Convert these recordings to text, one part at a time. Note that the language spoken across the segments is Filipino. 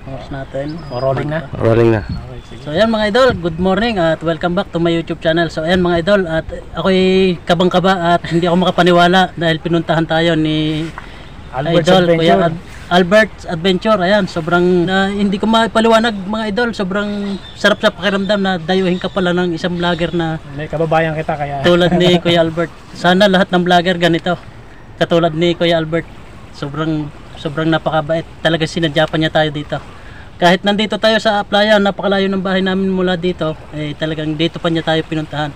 Oras natin. Rolling na? Rolling na. Okay, sige. So ayan mga idol, good morning at welcome back to my YouTube channel. So ayan mga idol, at ako'y kabang-kaba at hindi ako makapaniwala dahil pinuntahan tayo ni Albert's idol, Adventure. Kuya Albert's Adventure. Ayan, sobrang hindi ko mapaliwanag mga idol, sobrang sarap sa pakiramdam na dayuhin ka pala ng isang vlogger na May kababayan kita kaya. tulad ni Kuya Albert. Sana lahat ng vlogger ganito. Katulad ni Kuya Albert. Sobrang napakabait. Talaga sinadya pa niya tayo dito. Kahit nandito tayo sa playa, napakalayo ng bahay namin mula dito, eh talagang dito pa niya tayo pinuntahan.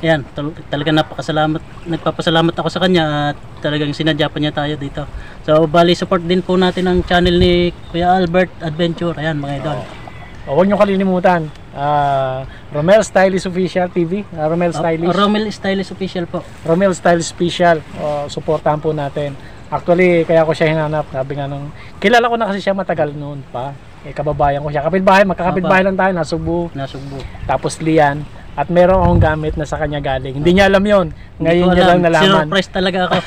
Ayan, talagang nagpapasalamat ako sa kanya at talagang sinadya pa niya tayo dito. So, bali support din po natin ang channel ni Kuya Albert Adventure. Ayan mga idol. Huwag nyo kalilimutan. Romel Stylish Official TV. Romel Stylish. Romel Stylish Official po. Romel Stylish Official. Suportahan po natin. Actually, kaya ko siya hinanap. Sabi nga nung, kilala ko na kasi siya matagal noon pa. Kababayan ko siya. Kapitbahay, magkakapitbahay lang tayo. Nasugbu. Tapos Lian. At meron akong gamit na sa kanya galing. Hindi niya alam yon. Ngayon niya lang nalaman. Surprise talaga ako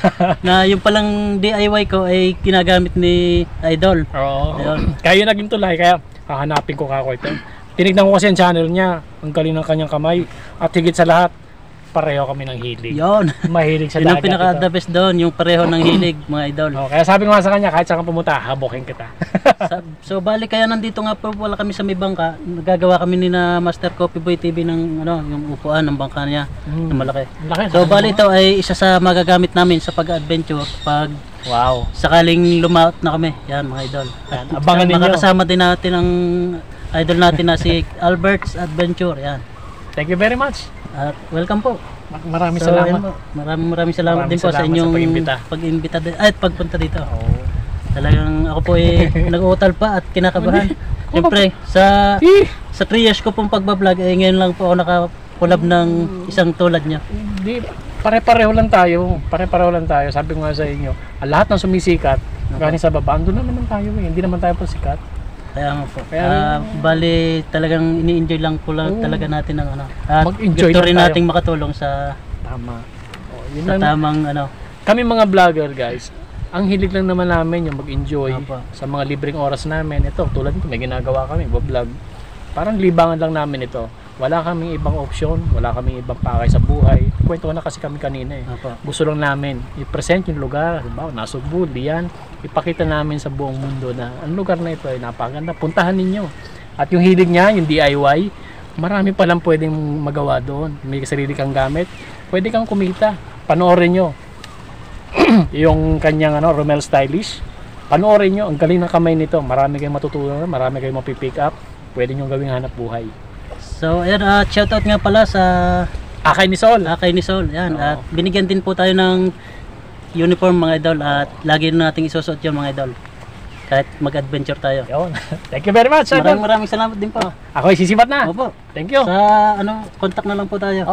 na yung palang DIY ko ay ginagamit ni Idol. Oo. Kaya yun naging tulay. Kaya hahanapin ko kako ito. Tinignan ko kasi ang channel niya. Ang galing ng kanyang kamay. At higit sa lahat, pareho kami ng hilig. Yon. Mahilig sa Yun ang dagat. pinaka-the best doon, yung pareho ng hilig, mga idol. Kaya sabi ko nga sa kanya, kahit saan ka pumunta, habokin kita. So bali kaya nandito nga po wala kami sa may bangka. Nagagawa kami ni na Master Coffee Boy TV ng yung upuan ng bangka niya na malaki. So bali ito ay isa sa magagamit namin sa pag-adventure pag sakaling lumaot na kami. Yan mga idol. Yan, abangan ninyo. Makakasama din natin ang idol natin na si Albert's Adventure. Yan. Thank you very much. At welcome po. Maraming salamat. Maraming salamat din po sa inyong pag-imbita at pagpunta dito. Talagang ako po nag-uutal pa at kinakabahan. Siyempre, sa 3 years ko pong pagbablog, ngayon lang po ako nakakulab ng isang tulad niya. Hindi, pare-pareho lang tayo. Pare-pareho lang tayo. Sabi ko nga sa inyo, lahat ng sumisikat, galing sa baba, andun na naman tayo eh. Hindi naman tayo po sikat. Kaya nga po. Bali, talagang ini-enjoy lang po lang talaga natin ang At mag-enjoy gusto rin nating makatulong sa yun sa lang. tamang Kami mga vlogger guys, ang hilig lang naman namin yung mag-enjoy sa mga libreng oras namin. Ito, tulad nito, may ginagawa kami, vlog. Parang libangan lang namin ito. Wala kaming ibang option, wala kaming ibang pakay sa buhay. Kwento na kasi kami kanina eh. Gusto lang namin i-present yung lugar, halimbawa, Nasugbu, Lian, ipakita namin sa buong mundo na ang lugar na ito ay napakaganda. Puntahan ninyo. At yung hilig niya, yung DIY, marami palang pwedeng magawa doon. May sarili kang gamit, pwede kang kumita. Panoorin nyo yung kanyang Romel Stylish. Panoorin nyo, ang galing ng kamay nito. Marami kayong matutunan, marami kayong mapipick up. Pwede nyo gawing hanap buhay. So, ayan, shoutout nga pala sa Akay ni Sol. Yan. At binigyan din po tayo ng uniform mga idol at lagi nating isusuot yun mga idol. Kahit mag-adventure tayo. Yun. Thank you very much. Maraming salamat din po. Ako ay sisipat na. Opo. Thank you. Sa contact na lang po tayo.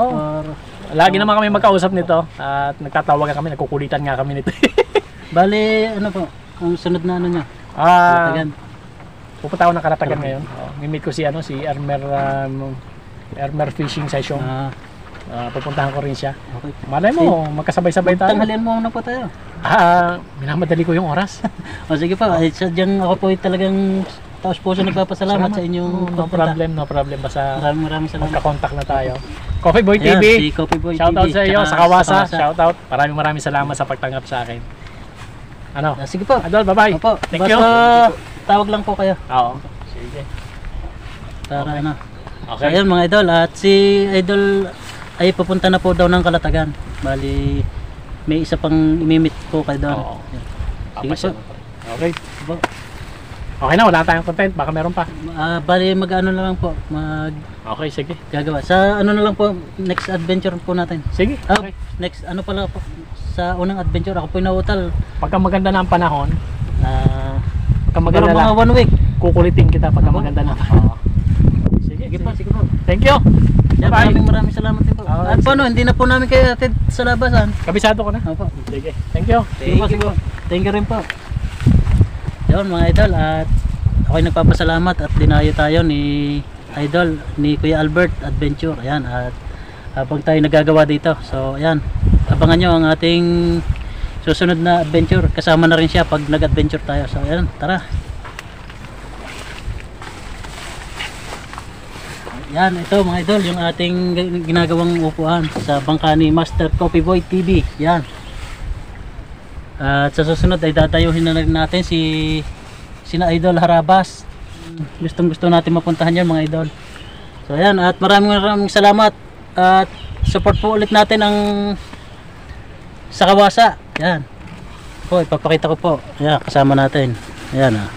Lagi naman kami magkausap nito at nagtatawagan kami, nagkukulitan nga kami nito. Bali, ang sunod na nyo? Pupunta ako ng Kalatagan ngayon. Mimit ko si Ermer Fishing Session. Pupuntahan ko rin siya. Okay. Malay mo, magkasabay-sabay tayo. Tanghalian mo na po tayo. Minamadali ko yung oras. Sige pa, sadyang ako po talagang taos puso nagpapasalamat sa inyong No problem. Basta maraming salamat. magka-contact na tayo. Coffee Boy TV. Si Coffee Boy Shoutout TV. sa iyo, sa Kawasa. Shoutout. Maraming salamat sa pagtanggap sa akin. Sige po. Adol, bye-bye. Opo. Thank you. Tawag lang po kayo. Oo. Sige. Para Okay. So, ayun mga idol. At si idol ay papunta na po daw ng Kalatagan. Bali, may isa pang imimit po kayo doon. Oo. Sige po. Okay. Okay na, wala tayong content. Baka meron pa. Bali, mag-ano na lang po. Okay, sige. Gagawa. Sa na lang po, next adventure po natin. Sige. Okay. Next, pala po. Sa unang adventure, ako po inautal. Pagka maganda na ang panahon, pagka Pero maganda mga 1 week. kukulitin kita pagka maganda na. Sige po. Thank you. Bye. Maraming salamat din po. At paano, hindi na po namin kayo atid sa labasan. Kabisado ko na. Opo. Sige. Thank you. Thank you rin po. Yun mga idol, at ako'y nagpapasalamat at dinayo tayo ni idol, ni Kuya Albert Adventure. Ayan, at habang tayo nagagawa dito. So ayan, abangan nyo ang ating susunod na adventure. Kasama na rin siya pag nag-adventure tayo. So ayan, tara. Yan, ito mga idol, yung ating ginagawang upuan sa bangka ni Master Coffee Boy TV. Yan. At sa susunod ay tatayuhin na rin natin sina Idol Harabas. Gustong gusto natin mapuntahan yun mga idol. So ayan, at maraming salamat. At support po ulit natin ang sa Kawasa. Yan. Po, ipapakita ko po. Yan, kasama natin. Ayan ah.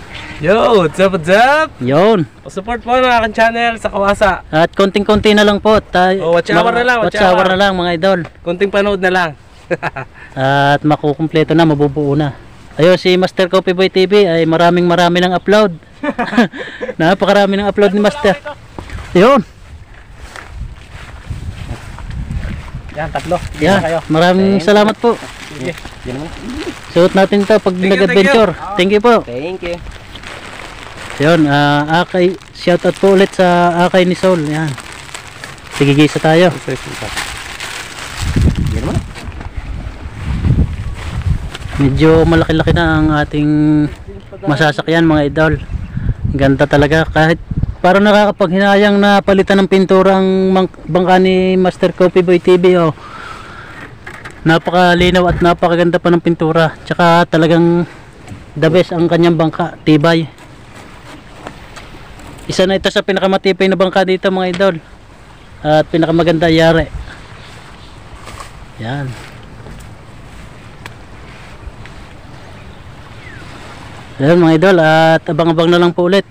Yo, what's up, what's up? Yun. Support po ng aking channel sa Kawasa. At konting-konti na lang po. Watch hour na lang, Watch hour na lang mga idol. Kunting panood na lang. At makukumpleto na, mabubuo na. Ayun, si Master Coffee Boy TV ay marami ng upload. Napakarami ng upload ni Master. Yun. Yan, tatlo. Yeah, maraming salamat po. Sige. Suot natin to pag nag-adventure. Thank you po. Thank you. Yun, Akay, shoutout po ulit sa Akay ni Sol. Yan. Sige, gisa tayo. Medyo malaki-laki na ang ating masasakyan mga idol. Ganda talaga, kahit parang nakakapaghinayang na palitan ng pintura ang bangka ni Master Coffee Boy TV. Oh. Napakalinaw at napakaganda pa ng pintura. Tsaka talagang the best ang kanyang bangka, tibay. Isa na ito sa pinakamatibay na bangka dito mga idol. At pinakamaganda yari. Yan. Ayan mga idol, at abang-abang na lang po ulit.